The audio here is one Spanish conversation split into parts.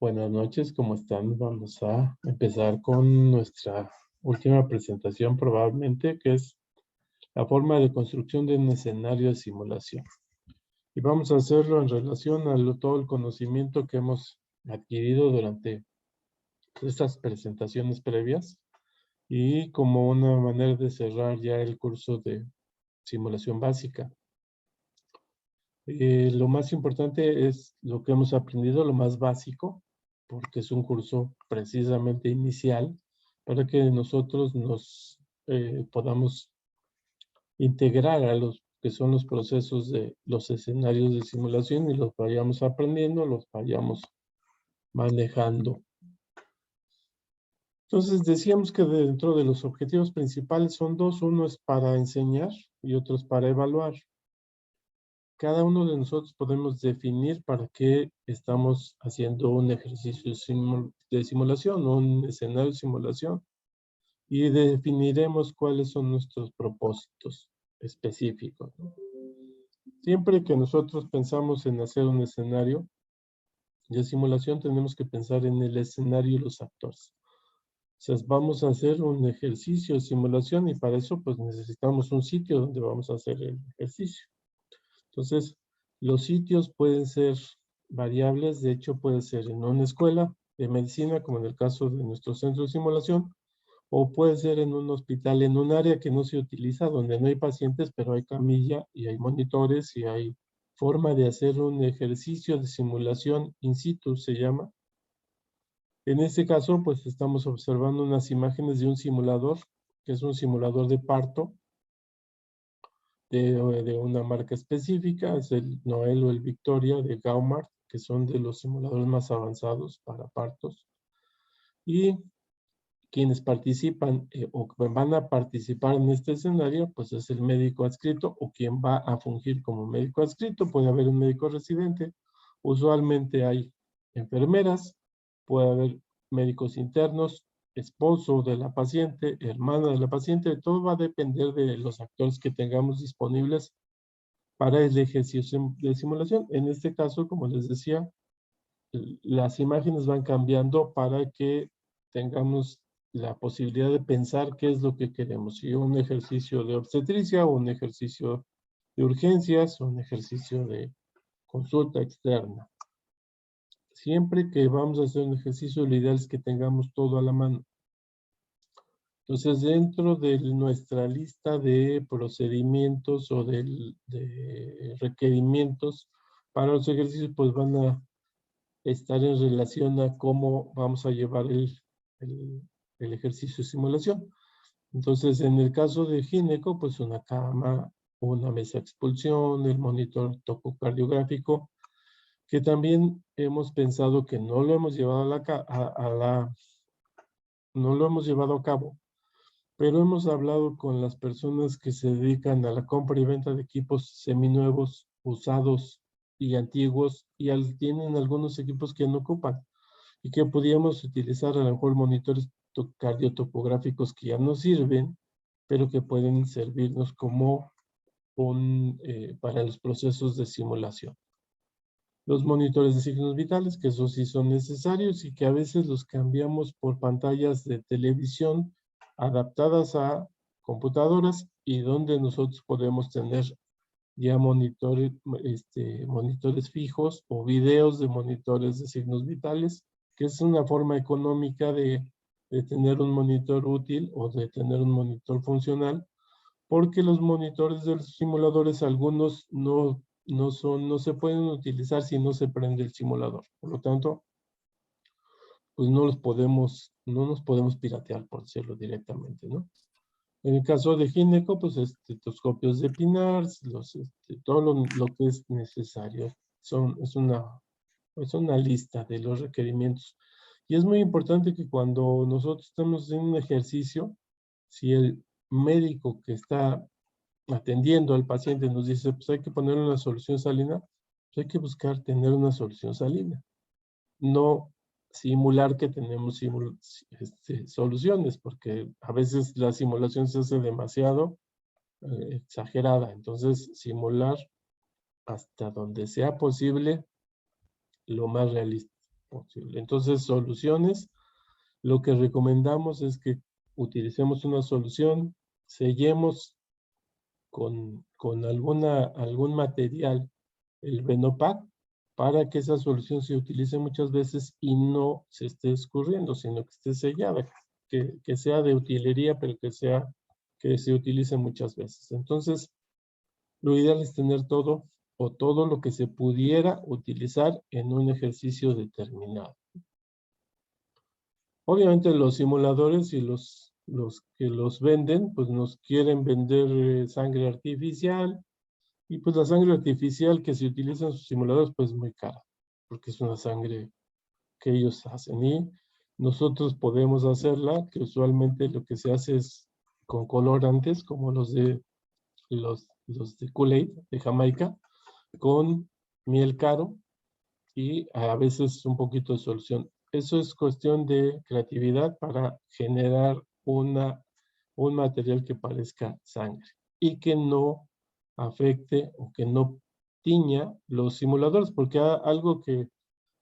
Buenas noches, ¿cómo están? Vamos a empezar con nuestra última presentación probablemente, que es la forma de construcción de un escenario de simulación. Y vamos a hacerlo en relación a todo el conocimiento que hemos adquirido durante estas presentaciones previas y como una manera de cerrar ya el curso de simulación básica. Lo más importante es lo que hemos aprendido, lo más básico, porque es un curso precisamente inicial para que nosotros nos podamos integrar a los que son los procesos de los escenarios de simulación y los vayamos aprendiendo, los vayamos manejando. Entonces decíamos que dentro de los objetivos principales son dos, uno es para enseñar y otro es para evaluar. Cada uno de nosotros podemos definir para qué estamos haciendo un ejercicio de simulación o un escenario de simulación y definiremos cuáles son nuestros propósitos específicos, ¿no? Siempre que nosotros pensamos en hacer un escenario de simulación, tenemos que pensar en el escenario y los actores. O sea, vamos a hacer un ejercicio de simulación y para eso pues necesitamos un sitio donde vamos a hacer el ejercicio. Entonces, los sitios pueden ser variables, de hecho puede ser en una escuela de medicina, como en el caso de nuestro centro de simulación, o puede ser en un hospital, en un área que no se utiliza, donde no hay pacientes, pero hay camilla y hay monitores y hay forma de hacer un ejercicio de simulación in situ, se llama. En este caso, pues estamos observando unas imágenes de un simulador, que es un simulador de parto, de una marca específica, es el Noel o el Victoria de Gaumart, que son de los simuladores más avanzados para partos. Y quienes participan o van a participar en este escenario, pues es el médico adscrito o quien va a fungir como médico adscrito. Puede haber un médico residente, usualmente hay enfermeras, puede haber médicos internos, esposo de la paciente, hermana de la paciente, todo va a depender de los actores que tengamos disponibles para el ejercicio de simulación. En este caso, como les decía, las imágenes van cambiando para que tengamos la posibilidad de pensar qué es lo que queremos. Si un ejercicio de obstetricia, o un ejercicio de urgencias, o un ejercicio de consulta externa. Siempre que vamos a hacer un ejercicio, lo ideal es que tengamos todo a la mano. Entonces, dentro de nuestra lista de procedimientos o de requerimientos para los ejercicios, pues van a estar en relación a cómo vamos a llevar el ejercicio de simulación. Entonces, en el caso de gineco, pues una cama, una mesa de expulsión, el monitor tococardiográfico, que también hemos pensado que no lo hemos llevado no lo hemos llevado a cabo, pero hemos hablado con las personas que se dedican a la compra y venta de equipos seminuevos, usados y antiguos, y tienen algunos equipos que no ocupan y que podíamos utilizar a lo mejor monitores cardiotopográficos que ya no sirven, pero que pueden servirnos como para los procesos de simulación. Los monitores de signos vitales, que esos sí son necesarios y que a veces los cambiamos por pantallas de televisión adaptadas a computadoras y donde nosotros podemos tener ya monitores fijos o videos de monitores de signos vitales, que es una forma económica de tener un monitor útil o de tener un monitor funcional, porque los monitores de los simuladores, algunos no se pueden utilizar si no se prende el simulador. Por lo tanto, pues no nos podemos piratear, por decirlo directamente, ¿no? En el caso de gineco, pues estetoscopios de PINARS, todo lo que es necesario. Es una lista de los requerimientos. Y es muy importante que cuando nosotros estamos en un ejercicio, si el médico que está atendiendo al paciente nos dice, pues hay que poner una solución salina, pues hay que buscar tener una solución salina. No simular que tenemos soluciones, porque a veces la simulación se hace demasiado exagerada. Entonces, simular hasta donde sea posible lo más realista. posible. Entonces, soluciones, lo que recomendamos es que utilicemos una solución, sellemos con algún material el Venopac para que esa solución se utilice muchas veces y no se esté escurriendo, sino que esté sellada, que sea de utilería, pero que se utilice muchas veces. Entonces, lo ideal es tener todo o todo lo que se pudiera utilizar en un ejercicio determinado. Obviamente los simuladores y los que los venden, pues nos quieren vender sangre artificial, y pues la sangre artificial que se utiliza en sus simuladores pues es muy cara, porque es una sangre que ellos hacen y nosotros podemos hacerla, que usualmente lo que se hace es con colorantes como los de Kool-Aid de Jamaica, con miel caro y a veces un poquito de solución. Eso es cuestión de creatividad para generar un material que parezca sangre y que no afecte o que no tiña los simuladores, porque algo que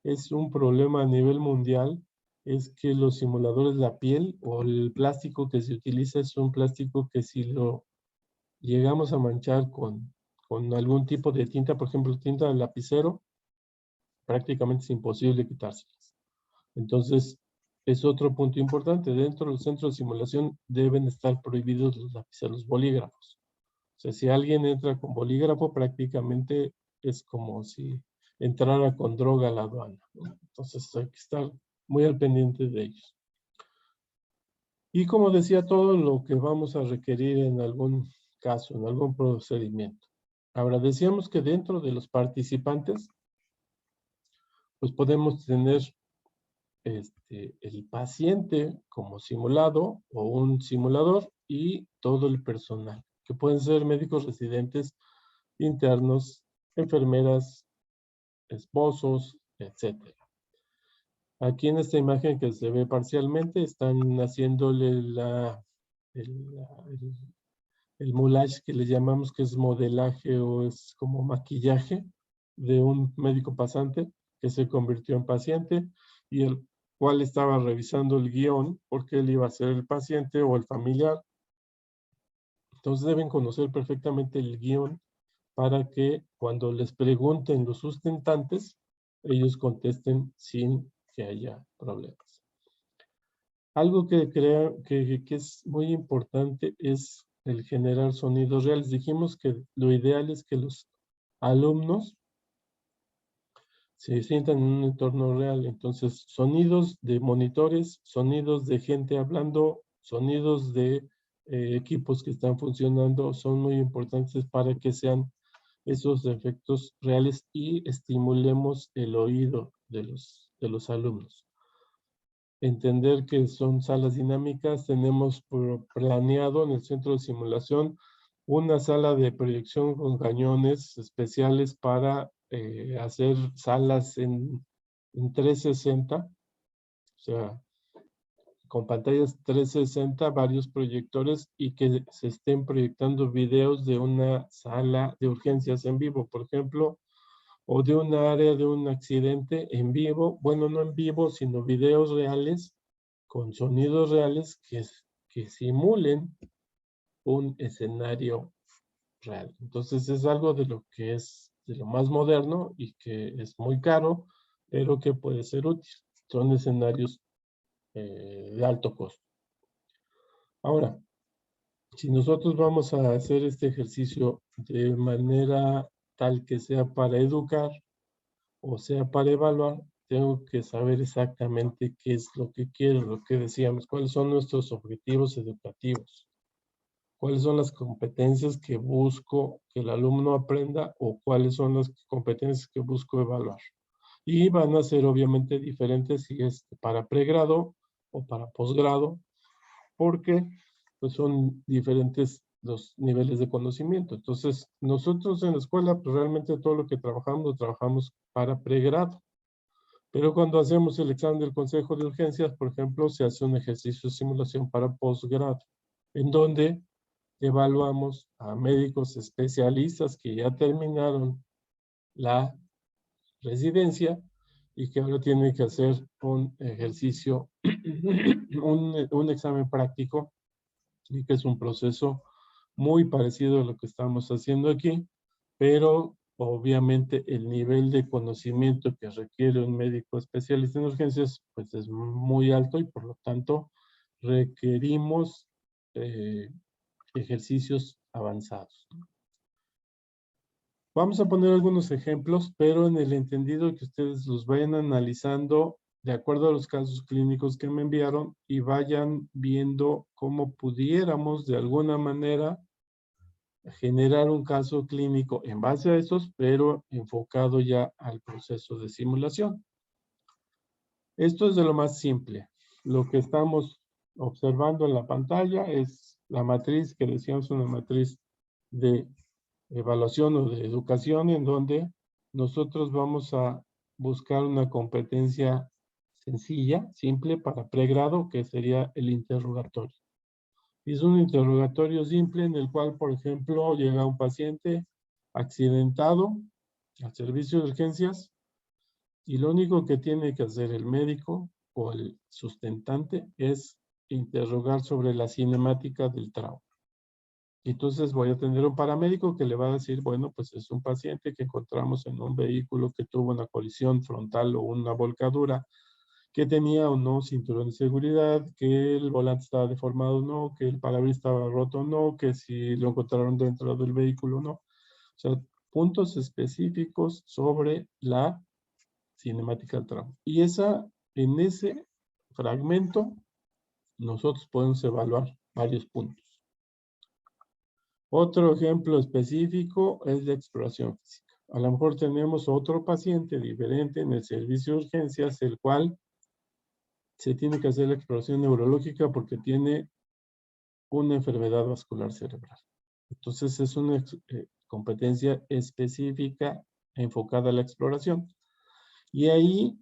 es un problema a nivel mundial es que los simuladores, la piel o el plástico que se utiliza es un plástico que si lo llegamos a manchar con algún tipo de tinta, por ejemplo, tinta de lapicero, prácticamente es imposible quitárselas. Entonces, es otro punto importante. Dentro de los centros de simulación deben estar prohibidos los lapiceros, los bolígrafos. O sea, si alguien entra con bolígrafo, prácticamente es como si entrara con droga a la aduana, ¿no? Entonces, hay que estar muy al pendiente de ellos. Y como decía, todo lo que vamos a requerir en algún caso, en algún procedimiento. Ahora, decíamos que dentro de los participantes, pues podemos tener el paciente como simulado o un simulador y todo el personal, que pueden ser médicos residentes, internos, enfermeras, esposos, etc. Aquí en esta imagen que se ve parcialmente están haciéndole el moulage que le llamamos, que es modelaje o es como maquillaje de un médico pasante que se convirtió en paciente y el cual estaba revisando el guión porque él iba a ser el paciente o el familiar. Entonces deben conocer perfectamente el guión para que cuando les pregunten los sustentantes, ellos contesten sin que haya problemas. Algo que es muy importante es el generar sonidos reales. Dijimos que lo ideal es que los alumnos se sientan en un entorno real. Entonces, sonidos de monitores, sonidos de gente hablando, sonidos de equipos que están funcionando son muy importantes para que sean esos efectos reales y estimulemos el oído de los alumnos. Entender que son salas dinámicas, tenemos planeado en el centro de simulación una sala de proyección con cañones especiales para hacer salas en 360, o sea, con pantallas 360, varios proyectores y que se estén proyectando videos de una sala de urgencias en vivo, por ejemplo, o de un área de un accidente en vivo, bueno, no en vivo, sino videos reales con sonidos reales que simulen un escenario real. Entonces es algo de lo que es de lo más moderno y que es muy caro, pero que puede ser útil. Son escenarios de alto costo. Ahora, si nosotros vamos a hacer este ejercicio de manera tal que sea para educar o sea para evaluar, tengo que saber exactamente qué es lo que quiero, lo que decíamos, cuáles son nuestros objetivos educativos, cuáles son las competencias que busco que el alumno aprenda o cuáles son las competencias que busco evaluar. Y van a ser obviamente diferentes si es para pregrado o para posgrado, porque pues, son diferentes los niveles de conocimiento. Entonces, nosotros en la escuela, pues realmente todo lo que trabajamos, lo trabajamos para pregrado. Pero cuando hacemos el examen del Consejo de Urgencias, por ejemplo, se hace un ejercicio de simulación para posgrado, en donde evaluamos a médicos especialistas que ya terminaron la residencia y que ahora tiene que hacer un ejercicio, un examen práctico, y que es un proceso muy parecido a lo que estamos haciendo aquí, pero obviamente el nivel de conocimiento que requiere un médico especialista en urgencias pues es muy alto y por lo tanto requerimos ejercicios avanzados. Vamos a poner algunos ejemplos, pero en el entendido que ustedes los vayan analizando de acuerdo a los casos clínicos que me enviaron y vayan viendo cómo pudiéramos de alguna manera generar un caso clínico en base a esos, pero enfocado ya al proceso de simulación. Esto es de lo más simple. Lo que estamos observando en la pantalla es la matriz que decíamos, una matriz de evaluación o de educación, en donde nosotros vamos a buscar una competencia sencilla, simple para pregrado, que sería el interrogatorio. Es un interrogatorio simple en el cual, por ejemplo, llega un paciente accidentado al servicio de urgencias y lo único que tiene que hacer el médico o el sustentante es interrogar sobre la cinemática del trauma. Entonces voy a tener un paramédico que le va a decir, bueno, pues es un paciente que encontramos en un vehículo que tuvo una colisión frontal o una volcadura, que tenía o no cinturón de seguridad, que el volante estaba deformado o no, que el parabrisas estaba roto o no, que si lo encontraron dentro del vehículo o no. O sea, puntos específicos sobre la cinemática del trauma. Y en ese fragmento nosotros podemos evaluar varios puntos. Otro ejemplo específico es la exploración física. A lo mejor tenemos otro paciente diferente en el servicio de urgencias, el cual se tiene que hacer la exploración neurológica porque tiene una enfermedad vascular cerebral. Entonces es una competencia específica enfocada a la exploración. Y ahí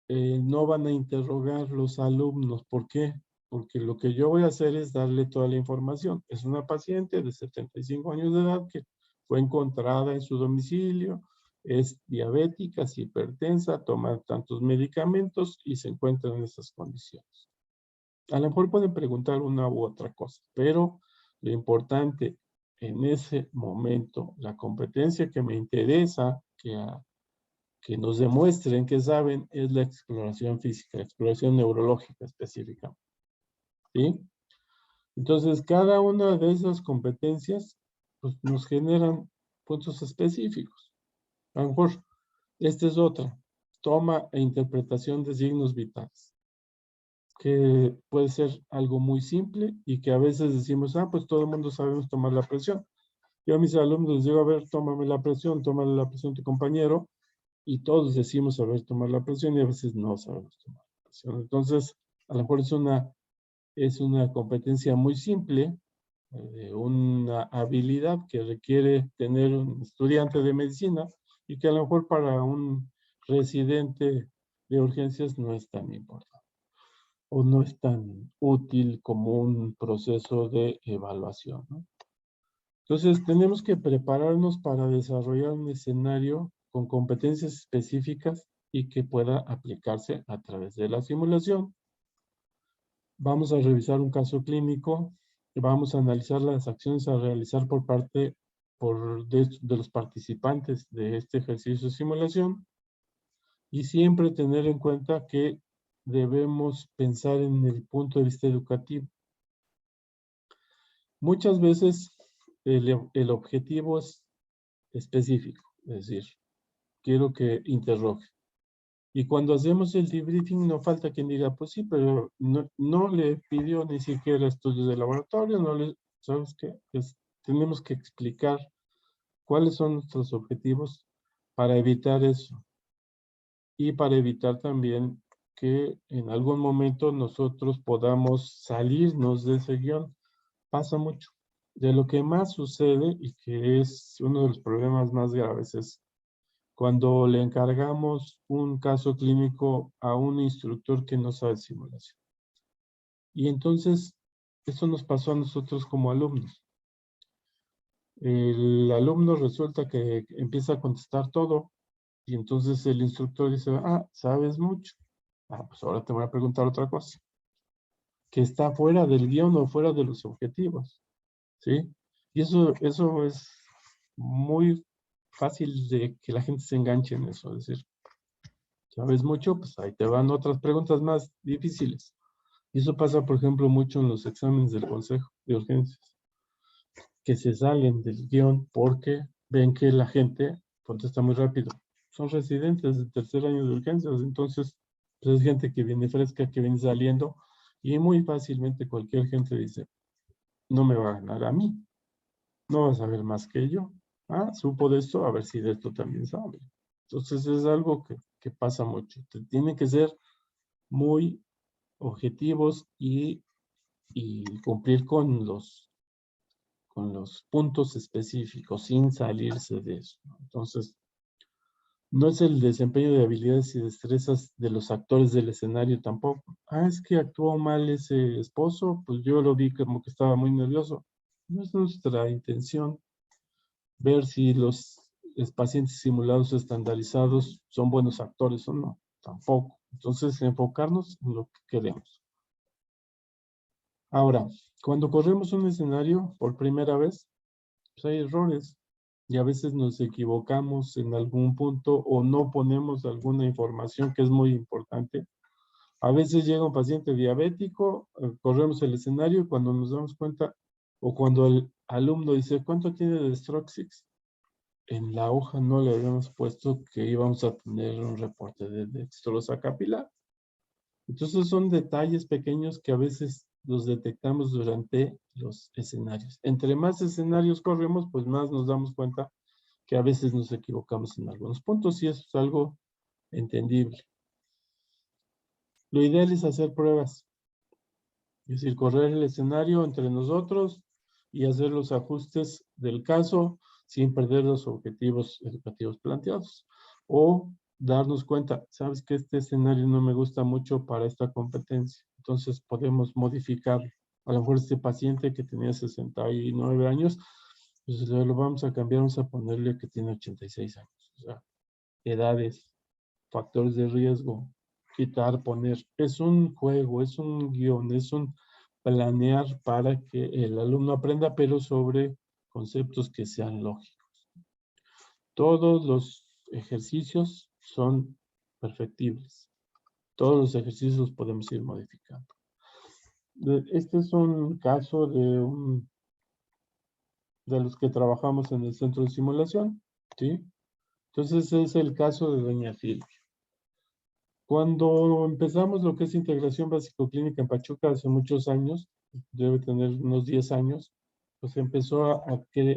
no van a interrogar los alumnos. ¿Por qué? Porque lo que yo voy a hacer es darle toda la información. Es una paciente de 75 años de edad que fue encontrada en su domicilio, es diabética, es hipertensa, toma tantos medicamentos y se encuentra en esas condiciones. A lo mejor pueden preguntar una u otra cosa, pero lo importante en ese momento, la competencia que me interesa que nos demuestren que saben es la exploración física, la exploración neurológica específica. ¿Sí? Entonces, cada una de esas competencias pues, nos generan puntos específicos. A lo mejor, esta es otra. Toma e interpretación de signos vitales, que puede ser algo muy simple y que a veces decimos, pues todo el mundo sabemos tomar la presión. Yo a mis alumnos les digo, a ver, tómame la presión a tu compañero, y todos decimos saber tomar la presión y a veces no sabemos tomar la presión. Entonces, a lo mejor es una competencia muy simple, una habilidad que requiere tener un estudiante de medicina y que a lo mejor para un residente de urgencias no es tan importante o no es tan útil como un proceso de evaluación, ¿no? Entonces, tenemos que prepararnos para desarrollar un escenario con competencias específicas y que pueda aplicarse a través de la simulación. Vamos a revisar un caso clínico, vamos a analizar las acciones a realizar por parte de los participantes de este ejercicio de simulación y siempre tener en cuenta que debemos pensar en el punto de vista educativo. Muchas veces el objetivo es específico, es decir, quiero que interrogue. Y cuando hacemos el debriefing, no falta quien diga, pues sí, pero no le pidió ni siquiera estudios de laboratorio, ¿sabes qué? Tenemos que explicar cuáles son nuestros objetivos para evitar eso. Y para evitar también que en algún momento nosotros podamos salirnos de ese guión. Pasa mucho. De lo que más sucede y que es uno de los problemas más graves es cuando le encargamos un caso clínico a un instructor que no sabe simulación. Y entonces, esto nos pasó a nosotros como alumnos. El alumno resulta que empieza a contestar todo Y entonces el instructor dice, ah, sabes mucho. Ah, pues ahora te voy a preguntar otra cosa, que está fuera del guión o fuera de los objetivos, ¿sí? Y eso es muy fácil de que la gente se enganche en eso, es decir, sabes mucho, pues ahí te van otras preguntas más difíciles. Y eso pasa, por ejemplo, mucho en los exámenes del Consejo de Urgencias, que se salen del guión porque ven que la gente contesta muy rápido. Son residentes de tercer año de urgencias, entonces pues es gente que viene fresca, que viene saliendo, y muy fácilmente cualquier gente dice, no me va a ganar a mí, no va a saber más que yo. Ah, supo de esto, a ver si de esto también sabe. Entonces es algo que pasa mucho. Tienen que ser muy objetivos y cumplir con los puntos específicos sin salirse de eso, ¿no? Entonces, no es el desempeño de habilidades y destrezas de los actores del escenario tampoco. Ah, es que actuó mal ese esposo, pues yo lo vi como que estaba muy nervioso. No es nuestra intención ver si los pacientes simulados estandarizados son buenos actores o no, tampoco. Entonces, enfocarnos en lo que queremos. Ahora, cuando corremos un escenario por primera vez, pues hay errores y a veces nos equivocamos en algún punto o no ponemos alguna información que es muy importante. A veces llega un paciente diabético, corremos el escenario y cuando nos damos cuenta o cuando el alumno dice, ¿cuánto tiene de Stroke-6? En la hoja no le habíamos puesto que íbamos a tener un reporte de dextrosa capilar. Entonces son detalles pequeños que a veces los detectamos durante los escenarios. Entre más escenarios corremos, pues más nos damos cuenta que a veces nos equivocamos en algunos puntos y eso es algo entendible. Lo ideal es hacer pruebas, es decir, correr el escenario entre nosotros y hacer los ajustes del caso sin perder los objetivos educativos planteados. O darnos cuenta, sabes que este escenario no me gusta mucho para esta competencia, entonces podemos modificarlo. A lo mejor este paciente que tenía 69 años, pues lo vamos a cambiar, vamos a ponerle que tiene 86 años. O sea, edades, factores de riesgo, quitar, poner. Es un juego, es un guión, es un planear para que el alumno aprenda, pero sobre conceptos que sean lógicos. Todos los ejercicios son perfectibles. Todos los ejercicios los podemos ir modificando. Este es un caso de los que trabajamos en el centro de simulación, ¿sí? Entonces es el caso de doña Silvia. Cuando empezamos lo que es integración básico-clínica en Pachuca hace muchos años, debe tener unos 10 años, pues empezó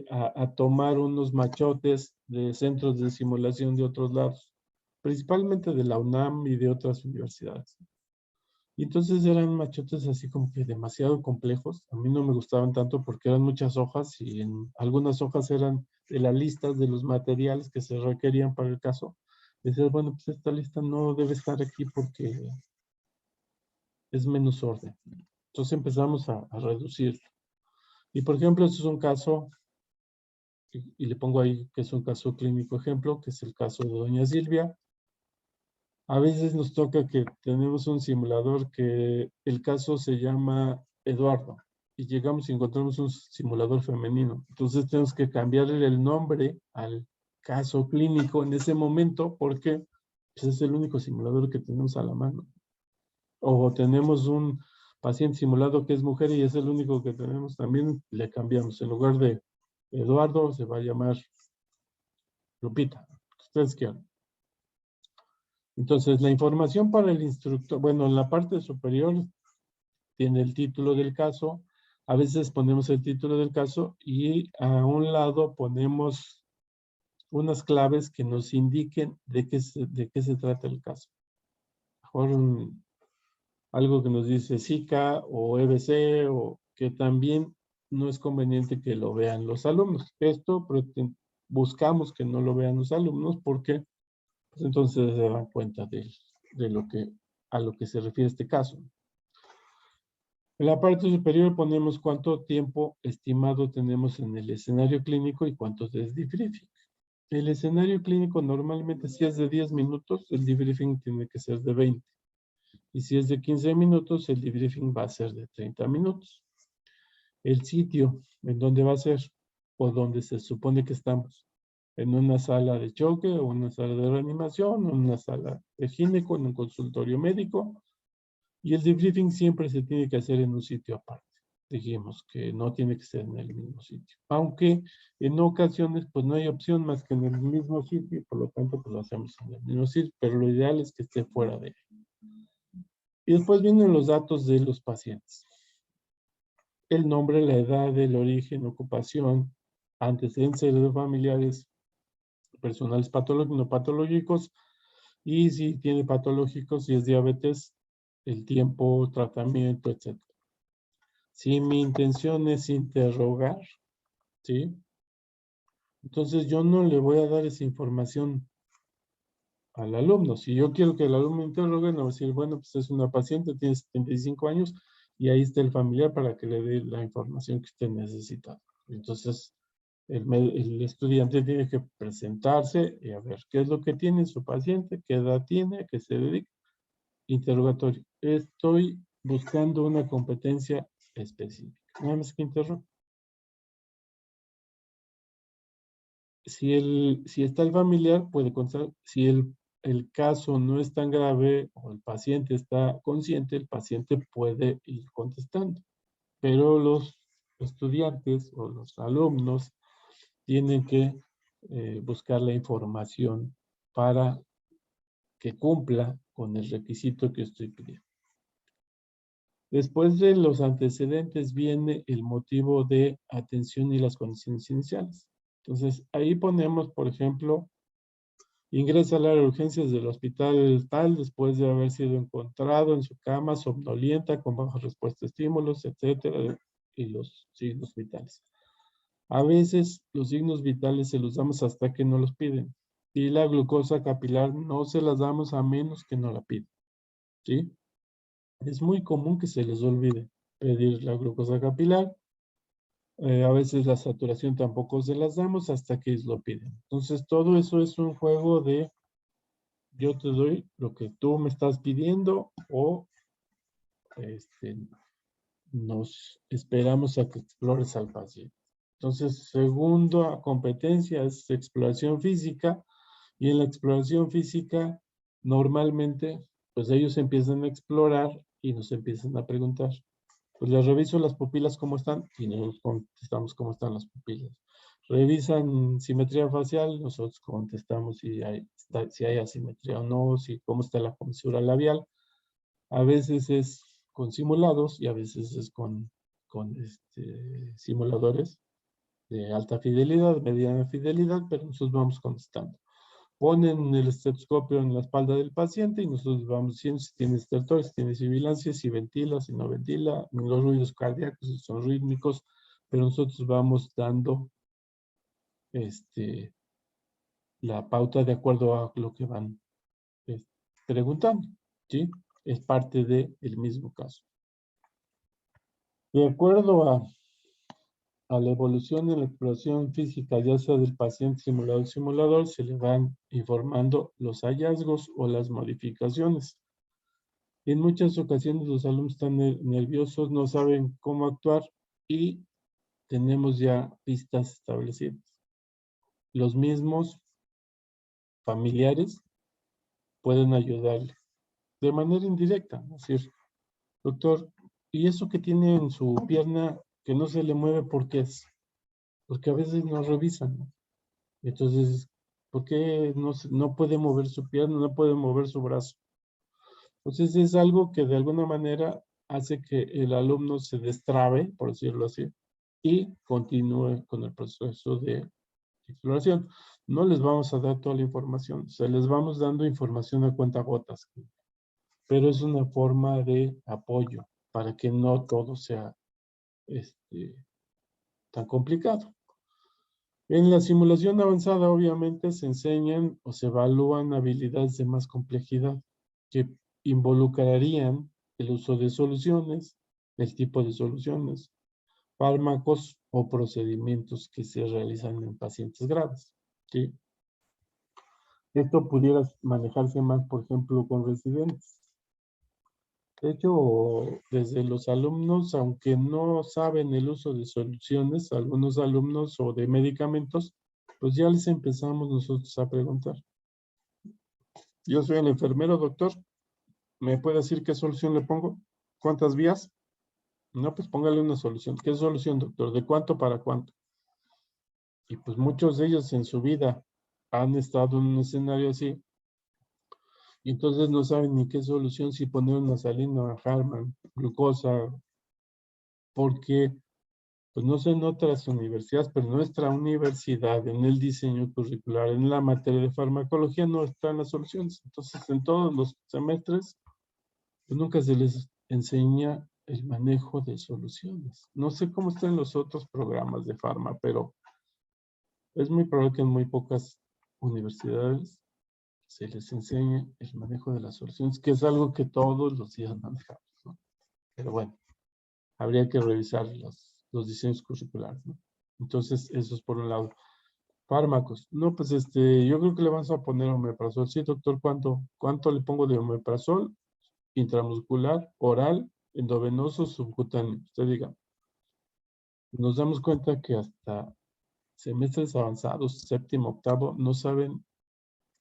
a tomar unos machotes de centros de simulación de otros lados, principalmente de la UNAM y de otras universidades. Y entonces eran machotes así como que demasiado complejos. A mí no me gustaban tanto porque eran muchas hojas y en algunas hojas eran de las listas de los materiales que se requerían para el caso. Decías, bueno, pues esta lista no debe estar aquí porque es menos orden. Entonces empezamos a reducirlo. Y por ejemplo, este es un caso, y le pongo ahí que es un caso clínico ejemplo, que es el caso de doña Silvia. A veces nos toca que tenemos un simulador que el caso se llama Eduardo y llegamos y encontramos un simulador femenino. Entonces tenemos que cambiarle el nombre al caso clínico en ese momento porque pues, es el único simulador que tenemos a la mano. O tenemos un paciente simulado que es mujer y es el único que tenemos, también le cambiamos. En lugar de Eduardo se va a llamar Lupita. Ustedes quieran. Entonces, la información para el instructor, bueno, en la parte superior tiene el título del caso. A veces ponemos el título del caso y a un lado ponemos unas claves que nos indiquen de qué se trata el caso. Mejor algo que nos dice Zika o EBC o que también no es conveniente que lo vean los alumnos. Esto buscamos que no lo vean los alumnos porque pues, entonces se dan cuenta de a lo que se refiere este caso. En la parte superior ponemos cuánto tiempo estimado tenemos en el escenario clínico y cuánto es difícil. El escenario clínico normalmente si es de 10 minutos, el debriefing tiene que ser de 20. Y si es de 15 minutos, el debriefing va a ser de 30 minutos. El sitio en donde va a ser o donde se supone que estamos. En una sala de choque o una sala de reanimación o una sala de gineco, en un consultorio médico. Y el debriefing siempre se tiene que hacer en un sitio aparte. Dijimos que no tiene que ser en el mismo sitio. Aunque en ocasiones pues no hay opción más que en el mismo sitio y por lo tanto pues lo hacemos en el mismo sitio, pero lo ideal es que esté fuera de él. Y después vienen los datos de los pacientes. El nombre, la edad, el origen, ocupación, antecedentes familiares, personales patológicos, no patológicos, y si tiene patológicos, si es diabetes, el tiempo, tratamiento, etc. Si mi intención es interrogar, ¿sí? Entonces yo no le voy a dar esa información al alumno. Si yo quiero que el alumno interrogue, no va a decir, bueno, pues es una paciente, tiene 75 años, y ahí está el familiar para que le dé la información que usted necesita. Entonces, el estudiante tiene que presentarse y a ver qué es lo que tiene su paciente, qué edad tiene, a qué se dedica. Interrogatorio. Estoy buscando una competencia específica. Nada más que interrogo. Si está el familiar, puede contestar. Si el caso no es tan grave o el paciente está consciente, el paciente puede ir contestando. Pero los estudiantes o los alumnos tienen que buscar la información para que cumpla con el requisito que estoy pidiendo. Después de los antecedentes viene el motivo de atención y las condiciones iniciales. Entonces, ahí ponemos, por ejemplo, ingresa a las urgencias del hospital tal después de haber sido encontrado en su cama, somnolienta, con baja respuesta a estímulos, etcétera, y los signos vitales. A veces los signos vitales se los damos hasta que no los piden. Y la glucosa capilar no se las damos a menos que no la piden. ¿Sí? Es muy común que se les olvide pedir la glucosa capilar. A veces la saturación tampoco se las damos hasta que ellos lo piden. Entonces todo eso es un juego de yo te doy lo que tú me estás pidiendo o nos esperamos a que explores al paciente. Entonces, segunda competencia es exploración física, y en la exploración física normalmente pues ellos empiezan a explorar y nos empiezan a preguntar. Pues les reviso las pupilas cómo están y nosotros contestamos cómo están las pupilas. Revisan simetría facial, nosotros contestamos si hay asimetría o no, cómo está la comisura labial. A veces es con simulados y a veces es con simuladores de alta fidelidad, mediana fidelidad, pero nosotros vamos contestando. Ponen el estetoscopio en la espalda del paciente y nosotros vamos diciendo si tiene estertor, si tiene sibilancia, si ventila, si no ventila, los ruidos cardíacos, si son rítmicos, pero nosotros vamos dando la pauta de acuerdo a lo que van preguntando, ¿sí? Es parte del mismo caso. De acuerdo a la evolución en la exploración física, ya sea del paciente simulado o simulador, se le van informando los hallazgos o las modificaciones. En muchas ocasiones los alumnos están nerviosos, no saben cómo actuar y tenemos ya pistas establecidas. Los mismos familiares pueden ayudarle de manera indirecta, es decir, doctor, ¿y eso que tiene en su pierna que no se le mueve por qué es? Porque a veces nos revisan, ¿no? Entonces, ¿por qué no puede mover su pierna, no puede mover su brazo? Entonces es algo que de alguna manera hace que el alumno se destrabe, por decirlo así, y continúe con el proceso de exploración. No les vamos a dar toda la información, o sea, les vamos dando información a cuentagotas, pero es una forma de apoyo para que no todo sea tan complicado. En la simulación avanzada, obviamente, se enseñan o se evalúan habilidades de más complejidad que involucrarían el uso de soluciones, el tipo de soluciones, fármacos o procedimientos que se realizan en pacientes graves, ¿sí? Esto pudiera manejarse más, por ejemplo, con residentes. De hecho, desde los alumnos, aunque no saben el uso de soluciones, algunos alumnos o de medicamentos, pues ya les empezamos nosotros a preguntar. Yo soy el enfermero, doctor. ¿Me puede decir qué solución le pongo? ¿Cuántas vías? No, pues póngale una solución. ¿Qué solución, doctor? ¿De cuánto para cuánto? Y pues muchos de ellos en su vida han estado en un escenario así. Y entonces no saben ni qué solución, si poner una salina, Harman, glucosa, porque pues no sé en otras universidades, pero nuestra universidad, en el diseño curricular, en la materia de farmacología, no están las soluciones. Entonces, en todos los semestres, pues nunca se les enseña el manejo de soluciones. No sé cómo están los otros programas de farma, pero es muy probable que en muy pocas universidades se les enseñe el manejo de las soluciones, que es algo que todos los días manejamos, ¿no? Pero bueno, habría que revisar los diseños curriculares, ¿no? Entonces, eso es por un lado. Fármacos. No, pues yo creo que le vamos a poner omeprazol. Sí, doctor, ¿cuánto le pongo de omeprazol? Intramuscular, oral, endovenoso, subcutáneo. Usted diga. Nos damos cuenta que hasta semestres avanzados, séptimo, octavo, no saben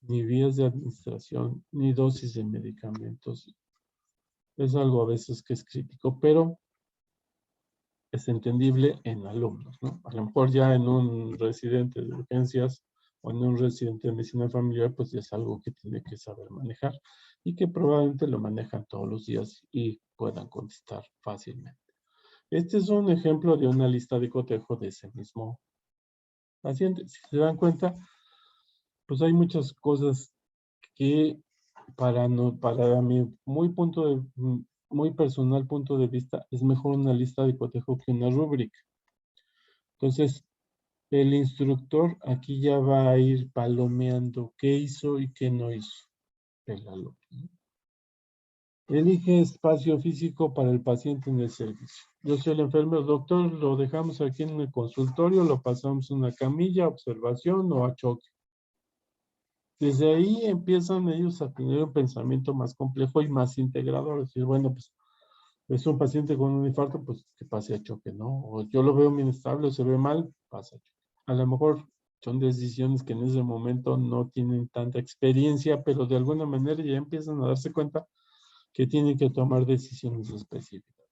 ni vías de administración, ni dosis de medicamentos. Es algo a veces que es crítico, pero es entendible en alumnos, ¿no? A lo mejor ya en un residente de urgencias o en un residente de medicina familiar, pues ya es algo que tiene que saber manejar y que probablemente lo manejan todos los días y puedan contestar fácilmente. Este es un ejemplo de una lista de cotejo de ese mismo paciente. Si se dan cuenta, pues hay muchas cosas que para mi muy personal punto de vista, es mejor una lista de cotejo que una rúbrica. Entonces, el instructor aquí ya va a ir palomeando qué hizo y qué no hizo el alumno. Elige espacio físico para el paciente en el servicio. Yo soy el enfermero, doctor, lo dejamos aquí en el consultorio, lo pasamos a una camilla, observación o a choque. Desde ahí empiezan ellos a tener un pensamiento más complejo y más integrador. Es decir, bueno, pues es un paciente con un infarto, pues que pase a choque, ¿no? O yo lo veo bien estable o se ve mal, pasa a choque. A lo mejor son decisiones que en ese momento no tienen tanta experiencia, pero de alguna manera ya empiezan a darse cuenta que tienen que tomar decisiones específicas.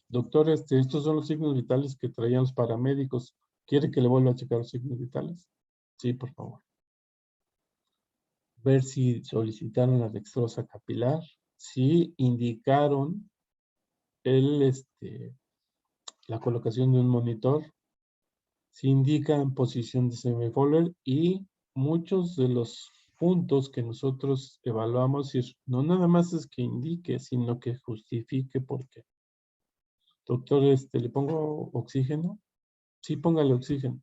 Doctor, estos son los signos vitales que traían los paramédicos. ¿Quiere que le vuelva a checar los signos vitales? Sí, por favor. Ver si solicitaron la dextrosa capilar, si indicaron la colocación de un monitor, si indican posición de semifolder y muchos de los puntos que nosotros evaluamos, no nada más es que indique, sino que justifique por qué. Doctor, ¿le pongo oxígeno? Sí, póngale oxígeno.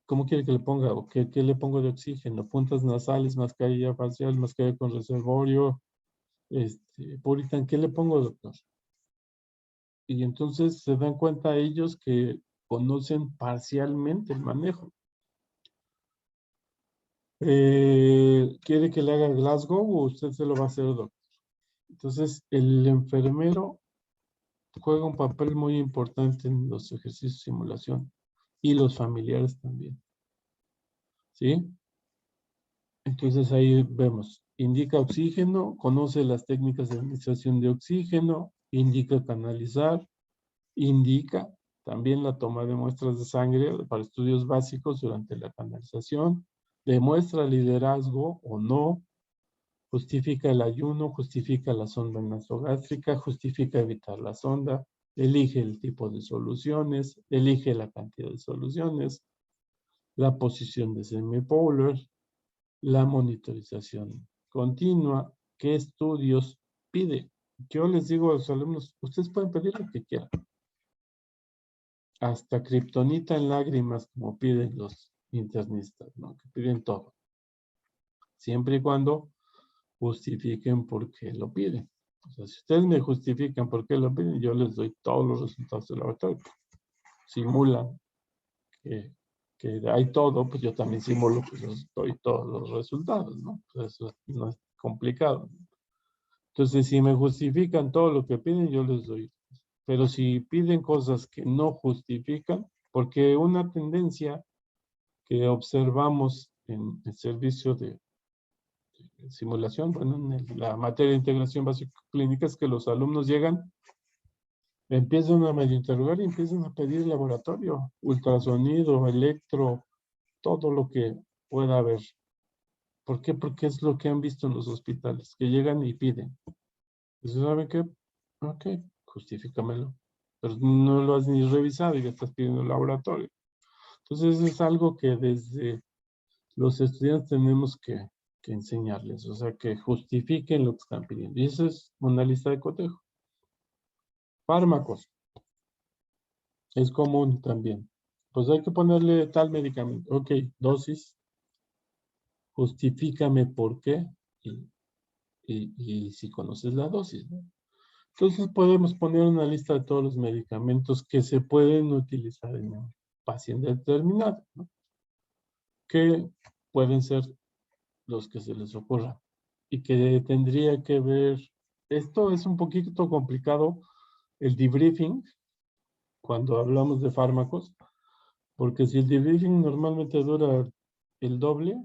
¿Cómo quiere que le ponga? ¿O qué le pongo de oxígeno? Puntas nasales, mascarilla facial, mascarilla con reservorio, Puritan, ¿qué le pongo, doctor? Y entonces se dan cuenta ellos que conocen parcialmente el manejo. ¿Quiere que le haga Glasgow o usted se lo va a hacer, doctor? Entonces, el enfermero juega un papel muy importante en los ejercicios de simulación y los familiares también. ¿Sí? Entonces ahí vemos, indica oxígeno, conoce las técnicas de administración de oxígeno, indica canalizar, indica también la toma de muestras de sangre para estudios básicos durante la canalización, demuestra liderazgo o no, justifica el ayuno, justifica la sonda nasogástrica, justifica evitar la sonda, elige el tipo de soluciones, elige la cantidad de soluciones, la posición de semipolar, la monitorización continua, qué estudios pide. Yo les digo a los alumnos, ustedes pueden pedir lo que quieran. Hasta kriptonita en lágrimas, como piden los internistas, ¿no? Que piden todo. Siempre y cuando justifiquen por qué lo piden. O sea, si ustedes me justifican por qué lo piden, yo les doy todos los resultados del laboratorio. Simulan que que hay todo, pues yo también simulo, pues les doy todos los resultados, ¿no? Pues eso no es complicado. Entonces, si me justifican todo lo que piden, yo les doy. Pero si piden cosas que no justifican, porque una tendencia que observamos en el servicio de simulación, bueno, en la materia de integración básica clínica, es que los alumnos llegan, empiezan a medio interrogar y empiezan a pedir laboratorio, ultrasonido, electro, todo lo que pueda haber. ¿Por qué? Porque es lo que han visto en los hospitales, que llegan y piden. ¿Y saben qué? Ok, justifícamelo. Pero no lo has ni revisado y ya estás pidiendo el laboratorio. Entonces es algo que desde los estudiantes tenemos que enseñarles, o sea, que justifiquen lo que están pidiendo. Y eso es una lista de cotejo. Fármacos, es común también. Pues hay que ponerle tal medicamento. Ok, dosis, justifícame por qué y si conoces la dosis, ¿no? Entonces podemos poner una lista de todos los medicamentos que se pueden utilizar en un paciente determinado, ¿no? Que pueden ser los que se les ocurra y que tendría que ver, esto es un poquito complicado, el debriefing, cuando hablamos de fármacos, porque si el debriefing normalmente dura el doble,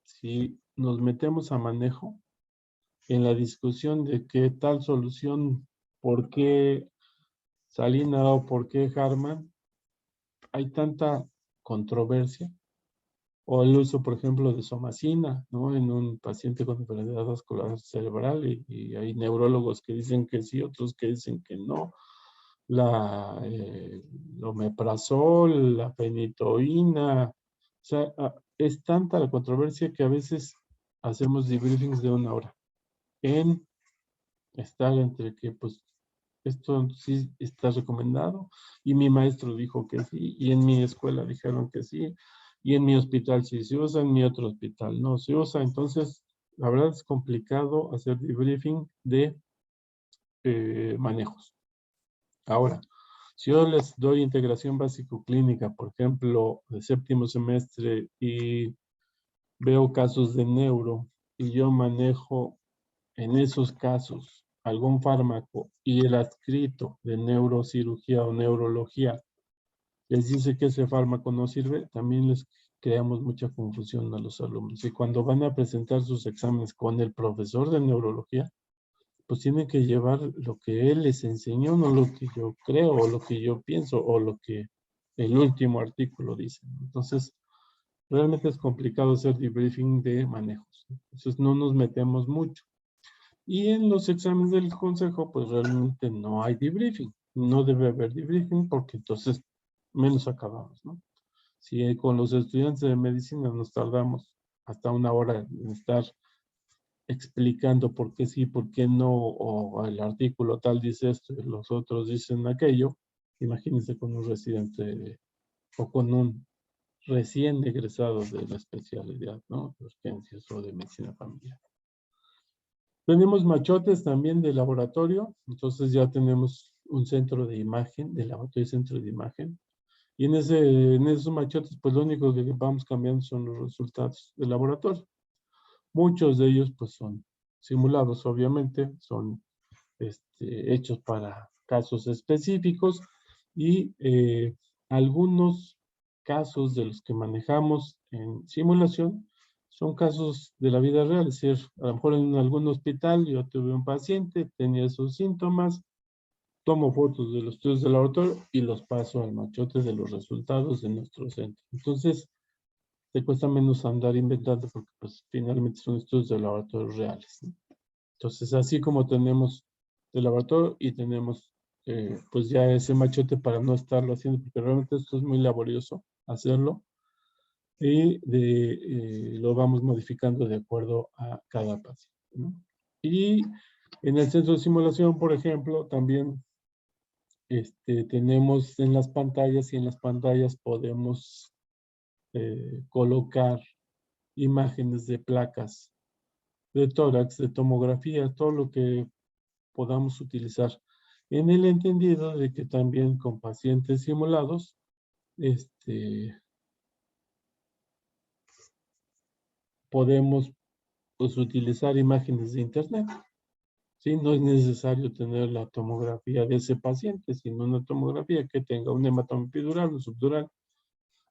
si nos metemos a manejo en la discusión de qué tal solución, por qué Salina o por qué Harman, hay tanta controversia, o el uso, por ejemplo, de somacina, ¿no? En un paciente con enfermedad vascular cerebral y hay neurólogos que dicen que sí, otros que dicen que no. El omeprazol, la fenitoína, o sea, es tanta la controversia que a veces hacemos debriefings de 1 hora en estar entre que, pues, esto sí está recomendado, y mi maestro dijo que sí, y en mi escuela dijeron que sí, y en mi hospital sí se usa, en mi otro hospital no se usa. Entonces, la verdad es complicado hacer debriefing de manejos. Ahora, si yo les doy integración básico-clínica, por ejemplo, de 7º semestre, y veo casos de neuro, y yo manejo en esos casos algún fármaco y el adscrito de neurocirugía o neurología les dice que ese fármaco no sirve, también les creamos mucha confusión a los alumnos. Y cuando van a presentar sus exámenes con el profesor de neurología, pues tienen que llevar lo que él les enseñó, no lo que yo creo o lo que yo pienso o lo que el último artículo dice. Entonces, realmente es complicado hacer debriefing de manejos. Entonces, no nos metemos mucho. Y en los exámenes del consejo, pues realmente no hay debriefing. No debe haber debriefing porque entonces menos acabamos, ¿no? Si con los estudiantes de medicina nos tardamos hasta 1 hora en estar explicando por qué sí, por qué no, o el artículo tal dice esto y los otros dicen aquello, imagínense con un residente o con un recién egresado de la especialidad, ¿no? De urgencias o de medicina familiar. Tenemos machotes también de laboratorio, entonces ya tenemos un centro de imagen, de laboratorio y centro de imagen. Y en esos machotes, pues lo único que vamos cambiando son los resultados del laboratorio. Muchos de ellos, pues son simulados, obviamente, son hechos para casos específicos y algunos casos de los que manejamos en simulación son casos de la vida real, es decir, a lo mejor en algún hospital yo tuve un paciente, tenía esos síntomas, tomo fotos de los estudios del laboratorio y los paso al machote de los resultados de nuestro centro. Entonces, te cuesta menos andar inventando porque pues finalmente son estudios de laboratorio reales, ¿no? Entonces, así como tenemos el laboratorio y tenemos pues ya ese machote para no estarlo haciendo, porque realmente esto es muy laborioso hacerlo, y lo vamos modificando de acuerdo a cada paciente, ¿no? Y en el centro de simulación, por ejemplo, también tenemos en las pantallas, y en las pantallas podemos colocar imágenes de placas, de tórax, de tomografía, todo lo que podamos utilizar, en el entendido de que también con pacientes simulados, podemos pues, utilizar imágenes de internet. ¿Sí? No es necesario tener la tomografía de ese paciente, sino una tomografía que tenga un hematoma epidural, un subdural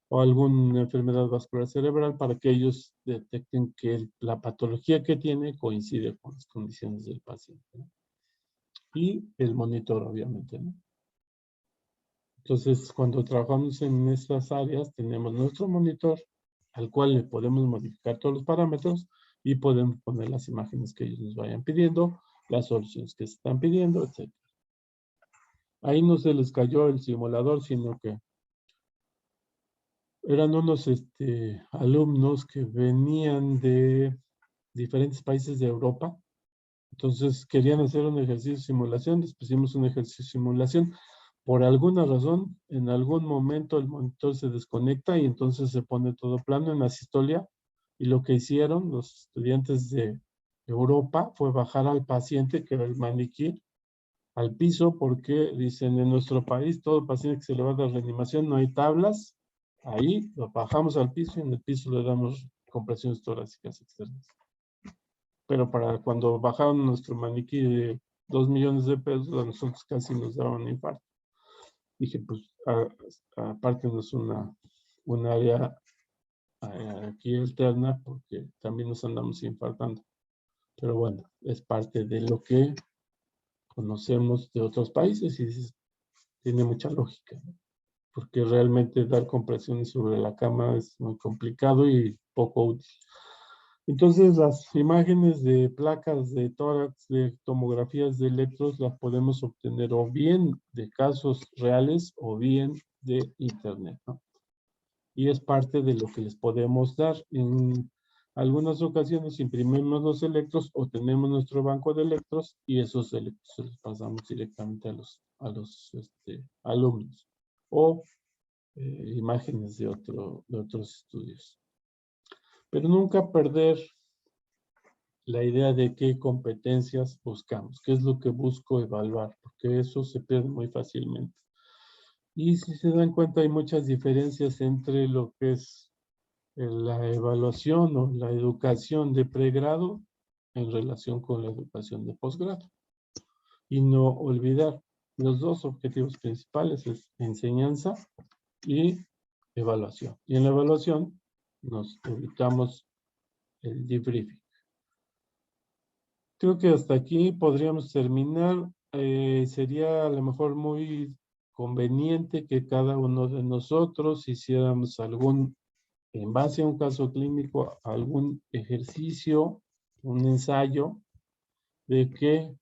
o alguna enfermedad vascular cerebral para que ellos detecten que la patología que tiene coincide con las condiciones del paciente, ¿no? Y el monitor, obviamente, ¿no? Entonces, cuando trabajamos en estas áreas, tenemos nuestro monitor al cual le podemos modificar todos los parámetros y podemos poner las imágenes que ellos nos vayan pidiendo, las soluciones que se están pidiendo, etc. Ahí no se les cayó el simulador, sino que eran unos alumnos que venían de diferentes países de Europa. Entonces querían hacer un ejercicio de simulación, les pusimos un ejercicio de simulación. Por alguna razón, en algún momento el monitor se desconecta y entonces se pone todo plano en la asistolia. Y lo que hicieron los estudiantes de Europa fue bajar al paciente, que era el maniquí, al piso, porque dicen en nuestro país todo paciente que se le va a dar reanimación no hay tablas. Ahí lo bajamos al piso y en el piso le damos compresiones torácicas externas. Pero para cuando bajaron nuestro maniquí de 2 millones de pesos, a nosotros casi nos daban un infarto. Dije, pues, aparte no es un área aquí alterna, porque también nos andamos infartando. Pero bueno, es parte de lo que conocemos de otros países y tiene mucha lógica, ¿no? Porque realmente dar compresiones sobre la cama es muy complicado y poco útil. Entonces, las imágenes de placas de tórax, de tomografías de electros, las podemos obtener o bien de casos reales o bien de internet, ¿no? Y es parte de lo que les podemos dar. En algunas ocasiones imprimimos los electros o tenemos nuestro banco de electros y esos electros se los pasamos directamente a los alumnos. O imágenes de otros estudios. Pero nunca perder la idea de qué competencias buscamos, qué es lo que busco evaluar, porque eso se pierde muy fácilmente. Y si se dan cuenta, hay muchas diferencias entre lo que es la evaluación o la educación de pregrado en relación con la educación de posgrado. Y no olvidar, los dos objetivos principales es enseñanza y evaluación. Y en la evaluación nos ubicamos el debriefing. Creo que hasta aquí podríamos terminar. Sería a lo mejor muy conveniente que cada uno de nosotros hiciéramos en base a un caso clínico, algún ejercicio, un ensayo de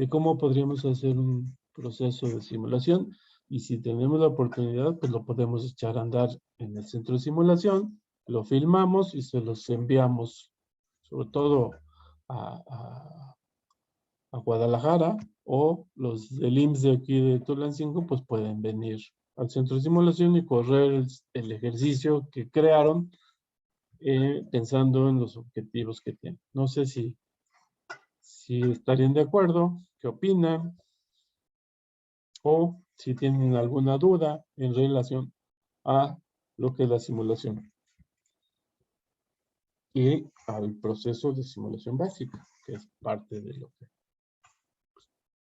cómo podríamos hacer un proceso de simulación. Y si tenemos la oportunidad, pues lo podemos echar a andar en el centro de simulación, lo filmamos y se los enviamos, sobre todo a Guadalajara, o los del IMSS de aquí de Tulancingo, pues pueden venir al centro de simulación y correr el ejercicio que crearon pensando en los objetivos que tienen. No sé si estarían de acuerdo, qué opinan, o si tienen alguna duda en relación a lo que es la simulación y al proceso de simulación básica, que es parte de lo que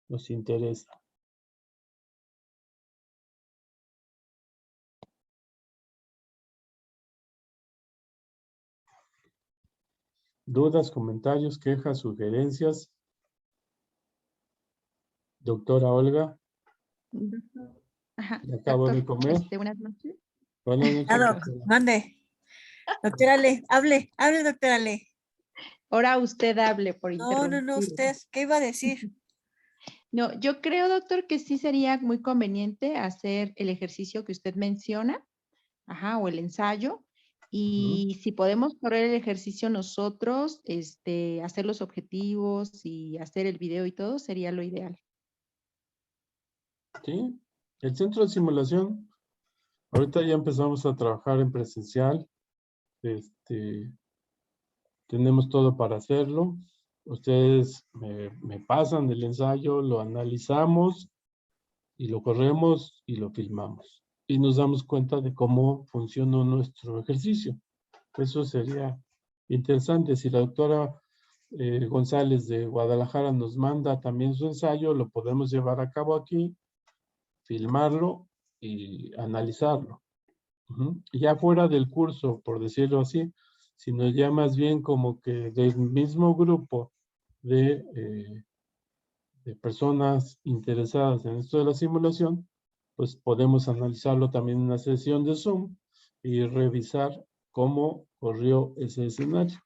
nos interesa. Dudas, comentarios, quejas, sugerencias. Doctora Olga, Ajá, acabo de doctor, comer. buenas noches. Buenas noches, Doc, doctora. mande. Doctora Ale, hable, doctora Ale. Ahora usted hable por No, interrumpir. usted, ¿qué iba a decir? No, yo creo, doctor, que sí sería muy conveniente hacer el ejercicio que usted menciona, ajá, o el ensayo. Y si podemos correr el ejercicio nosotros, hacer los objetivos y hacer el video y todo, sería lo ideal. Sí, el centro de simulación, ahorita ya empezamos a trabajar en presencial. Tenemos todo para hacerlo. Ustedes me pasan el ensayo, lo analizamos y lo corremos y lo filmamos. Y nos damos cuenta de cómo funciona nuestro ejercicio. Eso sería interesante. Si la doctora González de Guadalajara nos manda también su ensayo, lo podemos llevar a cabo aquí, filmarlo y analizarlo. Ya fuera del curso, por decirlo así, sino ya más bien como que del mismo grupo de personas interesadas en esto de la simulación, pues podemos analizarlo también en una sesión de Zoom y revisar cómo corrió ese escenario.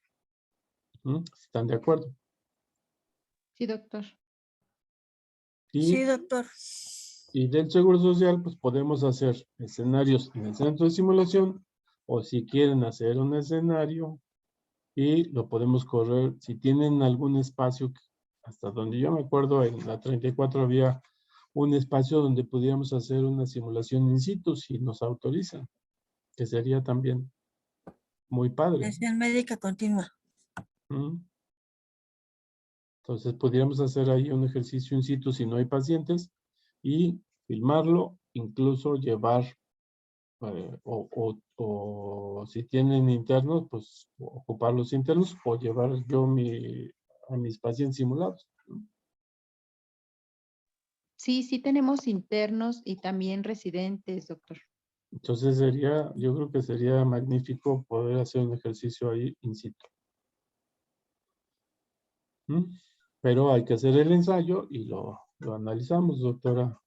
¿Están de acuerdo? Sí, doctor. Sí, doctor. Y del Seguro Social, pues podemos hacer escenarios en el centro de simulación, o si quieren hacer un escenario, y lo podemos correr, si tienen algún espacio, hasta donde yo me acuerdo, en la 34 había un espacio donde pudiéramos hacer una simulación in situ, si nos autorizan, que sería también muy padre. Sesión médica continua. Entonces, podríamos hacer ahí un ejercicio in situ si no hay pacientes y filmarlo, incluso llevar, o si tienen internos, pues ocupar los internos o llevar yo a mis pacientes simulados. Sí, sí tenemos internos y también residentes, doctor. Entonces yo creo que sería magnífico poder hacer un ejercicio ahí in situ. Pero hay que hacer el ensayo y lo analizamos, doctora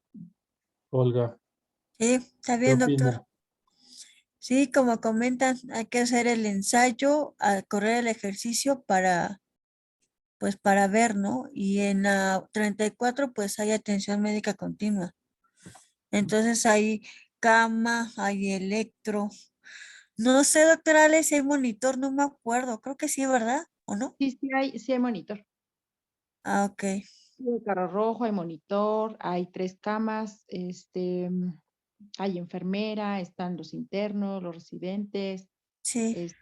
Olga. Sí, está ¿Qué bien, opina? doctor. Sí, como comentan, hay que hacer el ensayo, a correr el ejercicio para, pues para ver, ¿no? Y en la 34, pues hay atención médica continua. Entonces hay cama, hay electro. No sé, doctora Ale, si hay monitor, no me acuerdo. Creo que sí, ¿verdad? ¿O no? Sí, sí hay monitor. Ah, ok. Hay carro rojo, hay monitor, hay 3 camas, hay enfermera, están los internos, los residentes, Sí,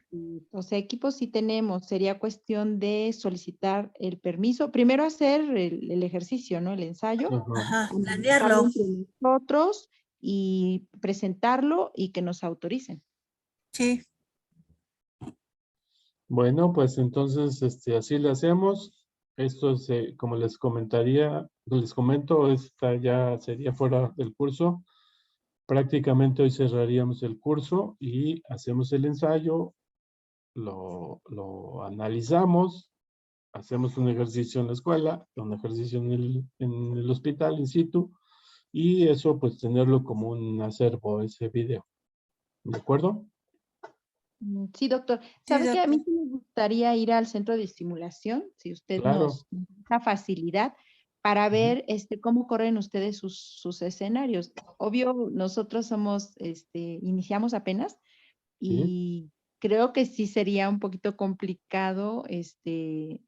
o sea, equipos sí tenemos. Sería cuestión de solicitar el permiso. Primero hacer el ejercicio, ¿no? El ensayo, Ajá. ajá, analizarlo planearlo. entre nosotros y presentarlo y que nos autoricen. Sí, Bueno, pues entonces así le hacemos. Esto es, como les comento, esta ya sería fuera del curso. Prácticamente hoy cerraríamos el curso y hacemos el ensayo, lo analizamos, hacemos un ejercicio en la escuela, un ejercicio en el hospital in situ, y eso pues tenerlo como un acervo, ese video. ¿De acuerdo? Sí, doctor. sí, ¿Sabe que a mí doctor. sí me gustaría ir al centro de estimulación, si usted Claro. nos da facilidad para Ujú. ver cómo corren ustedes sus escenarios? Obvio, nosotros iniciamos apenas Sí, y creo que sí sería un poquito complicado,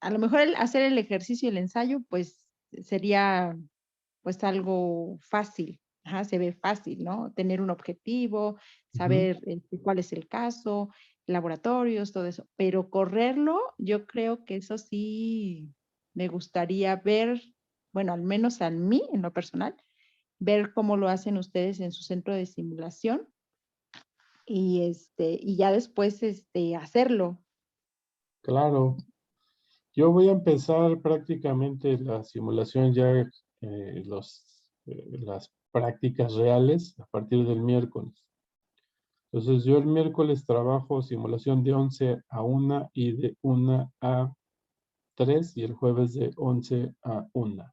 a lo mejor hacer el ejercicio y el ensayo, pues sería pues algo fácil. Ajá, se ve fácil, ¿no? Tener un objetivo, ujú, saber cuál es el caso, laboratorios, todo eso. Pero correrlo, yo creo que eso sí me gustaría ver, bueno, al menos a mí, en lo personal, ver cómo lo hacen ustedes en su centro de simulación y ya después hacerlo. claro. Yo voy a empezar prácticamente la simulación ya, las prácticas reales a partir del miércoles. Entonces yo el miércoles trabajo simulación de 11 a 1 y de 1 a 3 y el jueves de 11 a 1.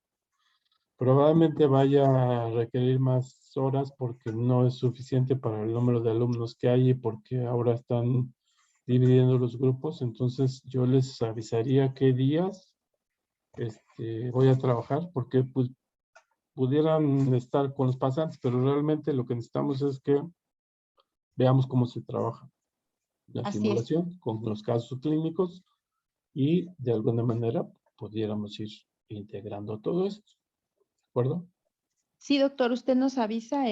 Probablemente vaya a requerir más horas porque no es suficiente para el número de alumnos que hay y porque ahora están dividiendo los grupos. Entonces yo les avisaría qué días voy a trabajar porque pues, pudieran estar con los pasantes, pero realmente lo que necesitamos es que veamos cómo se trabaja la Así es. simulación con los casos clínicos y de alguna manera pudiéramos ir integrando todo esto. ¿De acuerdo? Sí, doctor, usted nos avisa,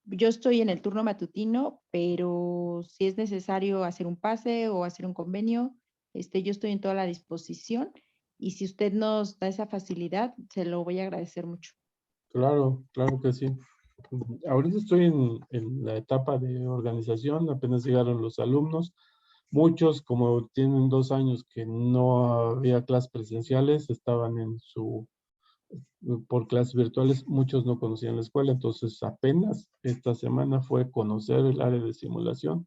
yo estoy en el turno matutino, pero si es necesario hacer un pase o hacer un convenio, yo estoy en toda la disposición y si usted nos da esa facilidad, se lo voy a agradecer mucho. Claro, claro que sí. Ahorita estoy en la etapa de organización, apenas llegaron los alumnos, Muchos, como tienen 2 años que no había clases presenciales, estaban por clases virtuales, muchos no conocían la escuela, entonces apenas esta semana fue conocer el área de simulación.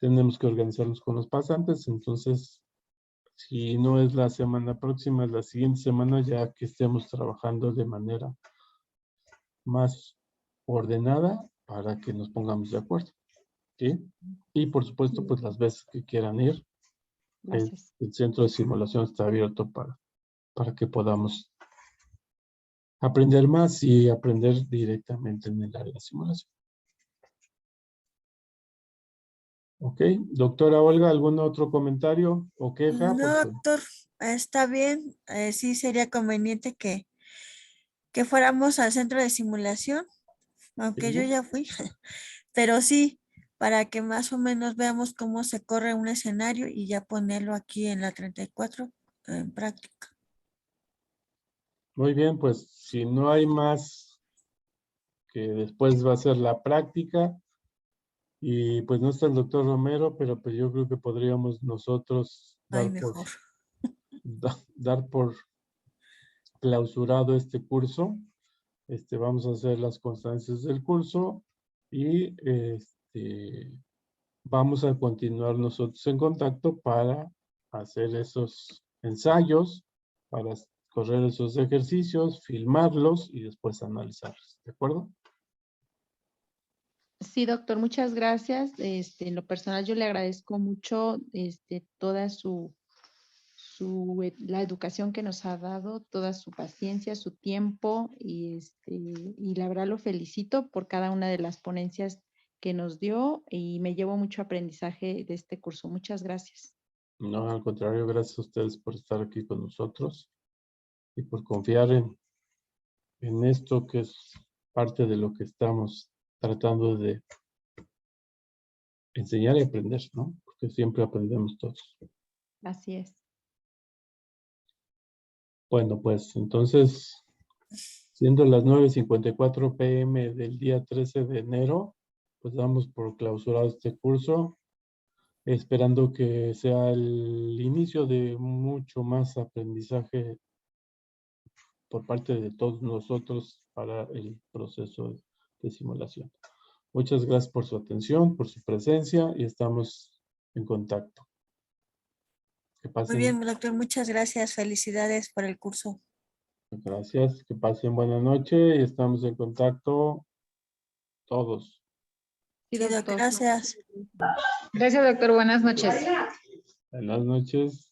Tenemos que organizarnos con los pasantes, entonces si no es la semana próxima, es la siguiente semana, ya que estemos trabajando de manera más ordenada para que nos pongamos de acuerdo. ¿Sí? Y por supuesto, pues las veces que quieran ir, Gracias. el centro de simulación está abierto para que podamos aprender más y aprender directamente en el área de simulación. Ok, doctora Olga, ¿algún otro comentario o queja? No, doctor, está bien. Sí sería conveniente que fuéramos al centro de simulación, aunque yo Sí. ya fui, pero sí, para que más o menos veamos cómo se corre un escenario y ya ponerlo aquí en la 34 en práctica. Muy bien, pues si no hay más, que después va a ser la práctica. Y pues no está el doctor Romero, pero pues yo creo que podríamos nosotros Ay, dar mejor. dar por clausurado este curso. Vamos a hacer las constancias del curso y vamos a continuar nosotros en contacto para hacer esos ensayos, para correr esos ejercicios, filmarlos y después analizarlos. ¿De acuerdo? Sí, doctor, muchas gracias. En lo personal yo le agradezco mucho toda la educación que nos ha dado, toda su paciencia, su tiempo y la verdad lo felicito por cada una de las ponencias que nos dio y me llevo mucho aprendizaje de este curso. Muchas gracias. No, al contrario, gracias a ustedes por estar aquí con nosotros y por confiar en esto que es parte de lo que estamos tratando de enseñar y aprender, ¿no? Porque siempre aprendemos todos. Así es. Bueno, pues entonces, siendo las 9:54 p.m. del día 13 de enero, pues damos por clausurado este curso, esperando que sea el inicio de mucho más aprendizaje por parte de todos nosotros para el proceso de simulación. Muchas gracias por su atención, por su presencia y estamos en contacto. Que Muy pasen, bien, doctor, muchas gracias. Felicidades por el curso. gracias, que pasen buena noche y estamos en contacto todos. Sí, Sí, doctor, doctor. gracias. Gracias, doctor. Buenas noches. Buenas noches.